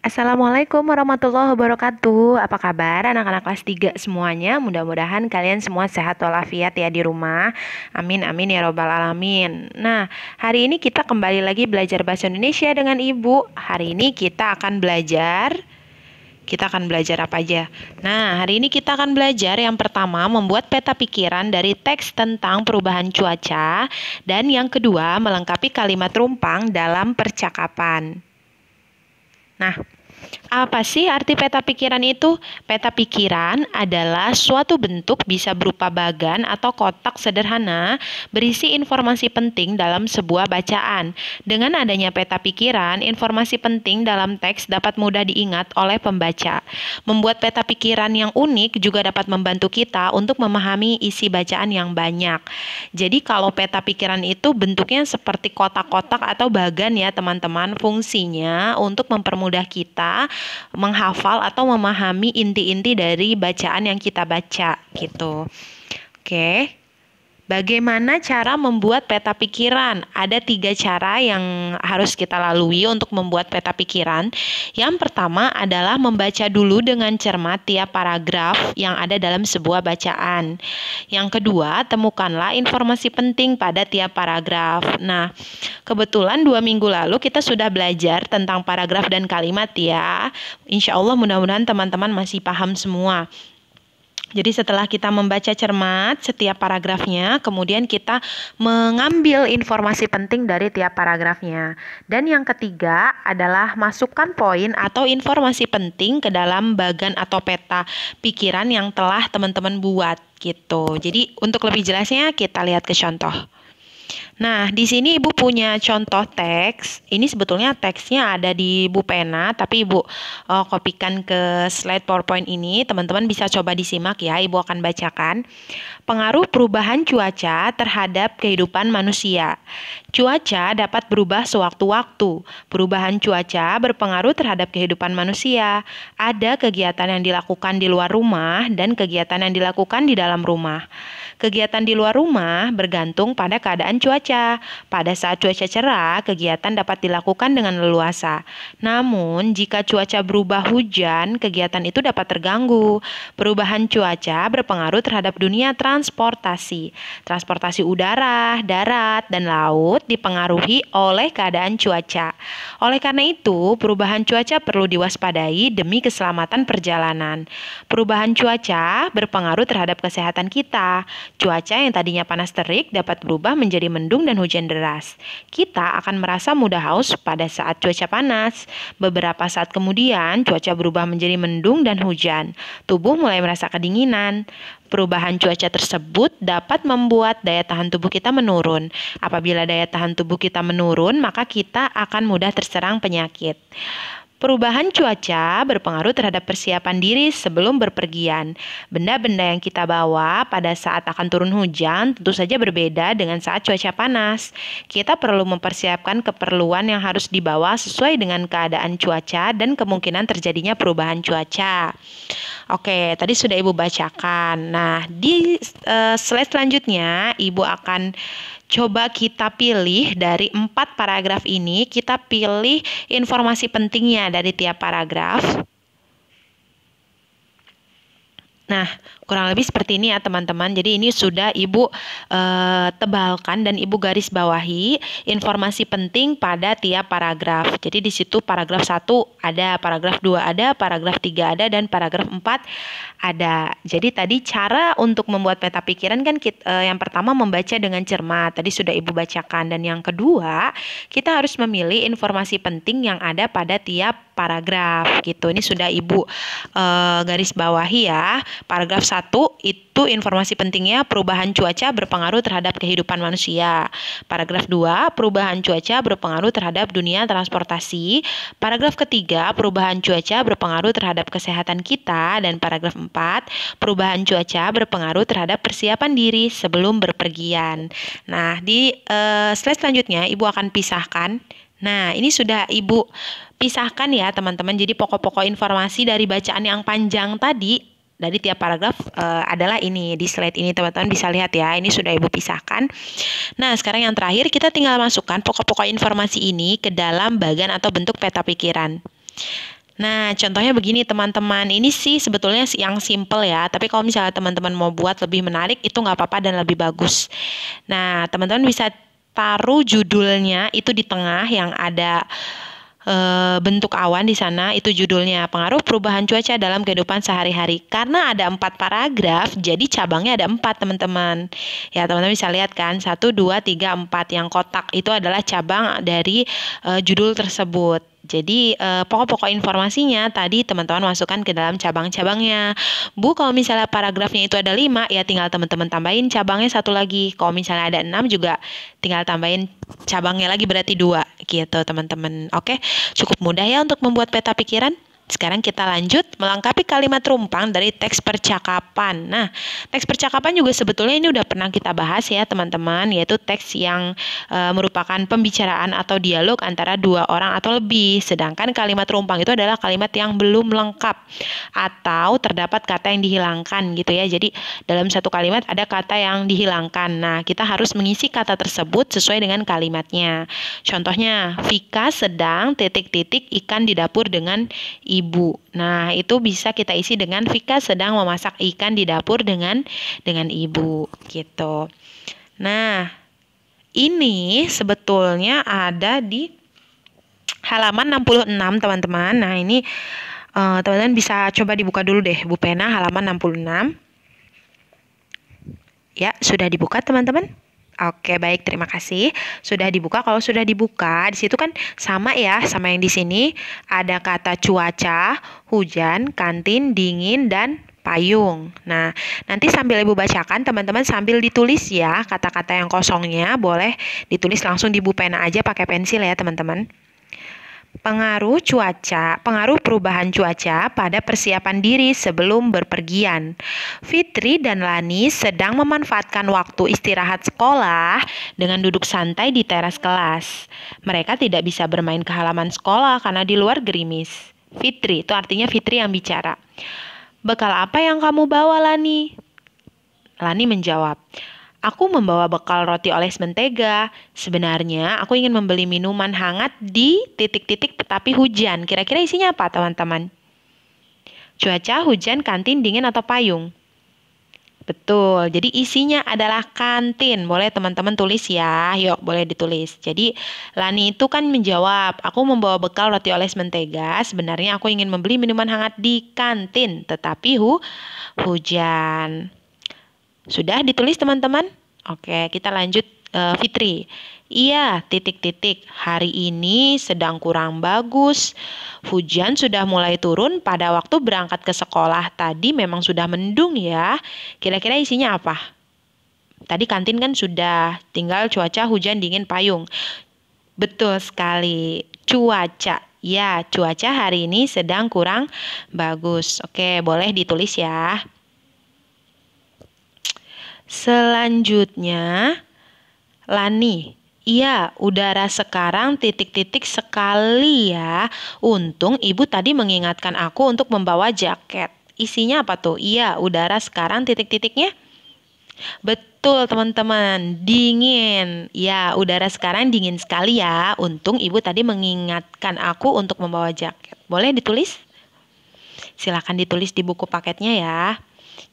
Assalamualaikum warahmatullahi wabarakatuh. Apa kabar anak-anak kelas 3 semuanya? Mudah-mudahan kalian semua sehat walafiat ya di rumah. Amin amin ya robbal alamin. Nah, hari ini kita kembali lagi belajar bahasa Indonesia dengan Ibu. Hari ini kita akan belajar apa aja? Nah, hari ini kita akan belajar yang pertama membuat peta pikiran dari teks tentang perubahan cuaca dan yang kedua melengkapi kalimat rumpang dalam percakapan. Nah, apa sih arti peta pikiran itu? Peta pikiran adalah suatu bentuk bisa berupa bagan atau kotak sederhana berisi informasi penting dalam sebuah bacaan. Dengan adanya peta pikiran, informasi penting dalam teks dapat mudah diingat oleh pembaca. Membuat peta pikiran yang unik juga dapat membantu kita untuk memahami isi bacaan yang banyak. Jadi kalau peta pikiran itu bentuknya seperti kotak-kotak atau bagan ya teman-teman, fungsinya untuk mempermudah kita menghafal atau memahami inti-inti dari bacaan yang kita baca gitu. Oke. Bagaimana cara membuat peta pikiran? Ada 3 cara yang harus kita lalui untuk membuat peta pikiran. Yang pertama adalah membaca dulu dengan cermat tiap paragraf yang ada dalam sebuah bacaan. Yang kedua, temukanlah informasi penting pada tiap paragraf. Nah, kebetulan 2 minggu lalu kita sudah belajar tentang paragraf dan kalimat ya. Insya Allah mudah-mudahan teman-teman masih paham semua. Jadi setelah kita membaca cermat setiap paragrafnya, kemudian kita mengambil informasi penting dari tiap paragrafnya. Dan yang ketiga adalah masukkan poin atau informasi penting ke dalam bagan atau peta pikiran yang telah teman-teman buat gitu. Jadi untuk lebih jelasnya kita lihat ke contoh. Nah, di sini Ibu punya contoh teks. Ini sebetulnya teksnya ada di Bu Pena, tapi Ibu kopikan ke slide PowerPoint ini. Teman-teman bisa coba disimak ya, Ibu akan bacakan. Pengaruh perubahan cuaca terhadap kehidupan manusia. Cuaca dapat berubah sewaktu-waktu. Perubahan cuaca berpengaruh terhadap kehidupan manusia. Ada kegiatan yang dilakukan di luar rumah dan kegiatan yang dilakukan di dalam rumah. Kegiatan di luar rumah bergantung pada keadaan cuaca. Pada saat cuaca cerah, kegiatan dapat dilakukan dengan leluasa. Namun, jika cuaca berubah hujan, kegiatan itu dapat terganggu. Perubahan cuaca berpengaruh terhadap dunia transportasi. Transportasi udara, darat, dan laut dipengaruhi oleh keadaan cuaca. Oleh karena itu, perubahan cuaca perlu diwaspadai demi keselamatan perjalanan. Perubahan cuaca berpengaruh terhadap kesehatan kita. Cuaca yang tadinya panas terik dapat berubah menjadi mendung dan hujan deras. Kita akan merasa mudah haus pada saat cuaca panas. Beberapa saat kemudian, cuaca berubah menjadi mendung dan hujan. Tubuh mulai merasa kedinginan. Perubahan cuaca tersebut dapat membuat daya tahan tubuh kita menurun. Apabila daya tahan tubuh kita menurun, maka kita akan mudah terserang penyakit. Perubahan cuaca berpengaruh terhadap persiapan diri sebelum berpergian. Benda-benda yang kita bawa pada saat akan turun hujan tentu saja berbeda dengan saat cuaca panas. Kita perlu mempersiapkan keperluan yang harus dibawa sesuai dengan keadaan cuaca dan kemungkinan terjadinya perubahan cuaca. Oke, tadi sudah Ibu bacakan. Nah, di slide selanjutnya Ibu akan coba kita pilih dari 4 paragraf ini, kita pilih informasi pentingnya dari tiap paragraf. Nah, kurang lebih seperti ini ya teman-teman. Jadi ini sudah Ibu tebalkan dan Ibu garis bawahi informasi penting pada tiap paragraf. Jadi di situ paragraf 1 ada, paragraf 2 ada, paragraf 3 ada, dan paragraf 4 ada. Jadi tadi cara untuk membuat peta pikiran kan yang pertama membaca dengan cermat. Tadi sudah Ibu bacakan. Dan yang kedua, kita harus memilih informasi penting yang ada pada tiap paragraf gitu. Ini sudah Ibu garis bawahi ya. Paragraf 1 itu informasi pentingnya perubahan cuaca berpengaruh terhadap kehidupan manusia. Paragraf 2, perubahan cuaca berpengaruh terhadap dunia transportasi. Paragraf ketiga, perubahan cuaca berpengaruh terhadap kesehatan kita. Dan paragraf 4, perubahan cuaca berpengaruh terhadap persiapan diri sebelum berpergian. Nah, di slide selanjutnya Ibu akan pisahkan. Nah, ini sudah Ibu pisahkan ya teman-teman. Jadi pokok-pokok informasi dari bacaan yang panjang tadi dari tiap paragraf adalah ini. Di slide ini teman-teman bisa lihat ya. Ini sudah Ibu pisahkan. Nah, sekarang yang terakhir kita tinggal masukkan pokok-pokok informasi ini ke dalam bagan atau bentuk peta pikiran. Nah, contohnya begini teman-teman. Ini sih sebetulnya yang simple ya. Tapi kalau misalnya teman-teman mau buat lebih menarik, itu nggak apa-apa dan lebih bagus. Nah, teman-teman bisa taruh judulnya itu di tengah yang ada bentuk awan di sana, itu judulnya pengaruh perubahan cuaca dalam kehidupan sehari-hari. Karena ada 4 paragraf, jadi cabangnya ada 4 teman-teman. Ya teman-teman bisa lihat kan, 1, 2, 3, 4 yang kotak itu adalah cabang dari judul tersebut. Jadi pokok-pokok informasinya tadi teman-teman masukkan ke dalam cabang-cabangnya. Bu, kalau misalnya paragrafnya itu ada 5, ya tinggal teman-teman tambahin cabangnya 1 lagi. Kalau misalnya ada 6 juga tinggal tambahin cabangnya lagi berarti 2 gitu teman-teman. Oke, cukup mudah ya untuk membuat peta pikiran. Sekarang kita lanjut melengkapi kalimat rumpang dari teks percakapan. Nah, teks percakapan juga sebetulnya ini udah pernah kita bahas ya teman-teman, yaitu teks yang merupakan pembicaraan atau dialog antara 2 orang atau lebih. Sedangkan kalimat rumpang itu adalah kalimat yang belum lengkap atau terdapat kata yang dihilangkan gitu ya. Jadi dalam satu kalimat ada kata yang dihilangkan. Nah, kita harus mengisi kata tersebut sesuai dengan kalimatnya. Contohnya, Vika sedang titik-titik ikan di dapur dengan ibu. Nah, itu bisa kita isi dengan Vika sedang memasak ikan di dapur dengan ibu gitu. Nah, ini sebetulnya ada di halaman 66 teman-teman. Nah, ini teman-teman bisa coba dibuka dulu deh Bu Pena halaman 66. Ya, sudah dibuka teman-teman? Oke, baik, terima kasih. Sudah dibuka. Kalau sudah dibuka, di situ kan sama ya, sama yang di sini. Ada kata cuaca, hujan, kantin, dingin, dan payung. Nah, nanti sambil Ibu bacakan, teman-teman sambil ditulis ya, kata-kata yang kosongnya boleh ditulis langsung di Bu Pena aja pakai pensil ya, teman-teman. Pengaruh perubahan cuaca pada persiapan diri sebelum berpergian. Fitri dan Lani sedang memanfaatkan waktu istirahat sekolah dengan duduk santai di teras kelas. Mereka tidak bisa bermain ke halaman sekolah karena di luar gerimis. Fitri, itu artinya Fitri yang bicara. Bekal apa yang kamu bawa, Lani? Lani menjawab, aku membawa bekal roti oles mentega. Sebenarnya aku ingin membeli minuman hangat di titik-titik tetapi hujan. Kira-kira isinya apa teman-teman? Cuaca, hujan, kantin, dingin, atau payung? Betul, jadi isinya adalah kantin. Boleh teman-teman tulis ya, yuk boleh ditulis. Jadi Lani itu kan menjawab, aku membawa bekal roti oles mentega. Sebenarnya aku ingin membeli minuman hangat di kantin, tetapi hujan. Sudah ditulis teman-teman? Oke, kita lanjut Fitri. Iya, titik-titik. Hari ini sedang kurang bagus. Hujan sudah mulai turun pada waktu berangkat ke sekolah. Tadi memang sudah mendung ya. Kira-kira isinya apa? Tadi kantin kan sudah, tinggal cuaca, hujan, dingin, payung. Betul sekali. Cuaca. Ya, cuaca hari ini sedang kurang bagus. Oke, boleh ditulis ya. Selanjutnya, Lani. Iya, udara sekarang titik-titik sekali ya. Untung ibu tadi mengingatkan aku untuk membawa jaket. Isinya apa tuh? Iya, udara sekarang titik-titiknya. Betul teman-teman, dingin. Ya, udara sekarang dingin sekali ya. Untung ibu tadi mengingatkan aku untuk membawa jaket. Boleh ditulis? Silakan ditulis di buku paketnya ya.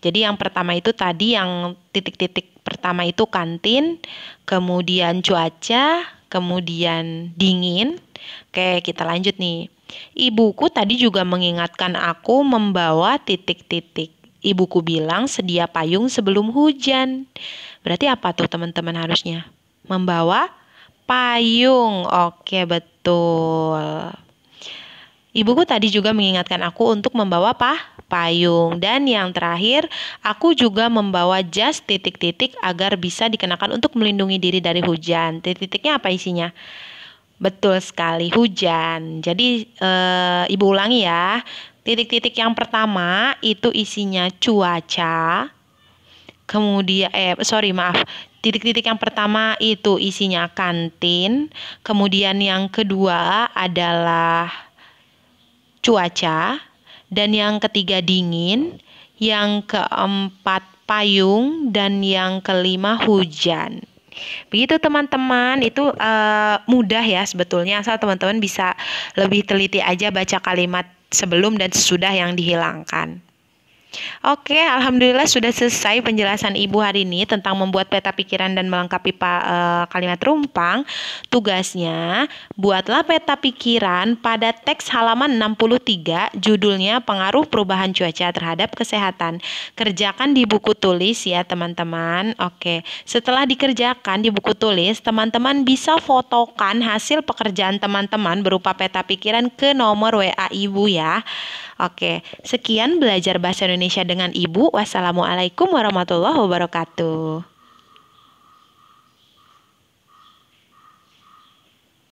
Jadi yang pertama itu tadi yang titik-titik pertama itu kantin, kemudian cuaca, kemudian dingin. Oke, kita lanjut nih. Ibuku tadi juga mengingatkan aku membawa titik-titik. Ibuku bilang sedia payung sebelum hujan. Berarti apa tuh teman-teman harusnya? Membawa payung. Oke, betul. Ibuku tadi juga mengingatkan aku untuk membawa payung. Dan yang terakhir, aku juga membawa jas titik-titik agar bisa dikenakan untuk melindungi diri dari hujan. Titik-titiknya apa isinya? Betul sekali, hujan. Jadi Ibu ulangi ya. Titik-titik yang pertama itu isinya cuaca. Kemudian, titik-titik yang pertama itu isinya kantin. Kemudian yang kedua adalah cuaca, dan yang ketiga dingin, yang keempat payung, dan yang kelima hujan. Begitu teman-teman, itu mudah ya sebetulnya, asal teman-teman bisa lebih teliti aja baca kalimat sebelum dan sesudah yang dihilangkan. Oke, alhamdulillah sudah selesai penjelasan Ibu hari ini tentang membuat peta pikiran dan melengkapi kalimat rumpang. Tugasnya, buatlah peta pikiran pada teks halaman 63, judulnya Pengaruh Perubahan Cuaca Terhadap Kesehatan. Kerjakan di buku tulis ya teman-teman. Oke, setelah dikerjakan di buku tulis, teman-teman bisa fotokan hasil pekerjaan teman-teman berupa peta pikiran ke nomor WA Ibu ya. Oke, sekian belajar bahasa Indonesia dengan Ibu. Wassalamualaikum warahmatullahi wabarakatuh.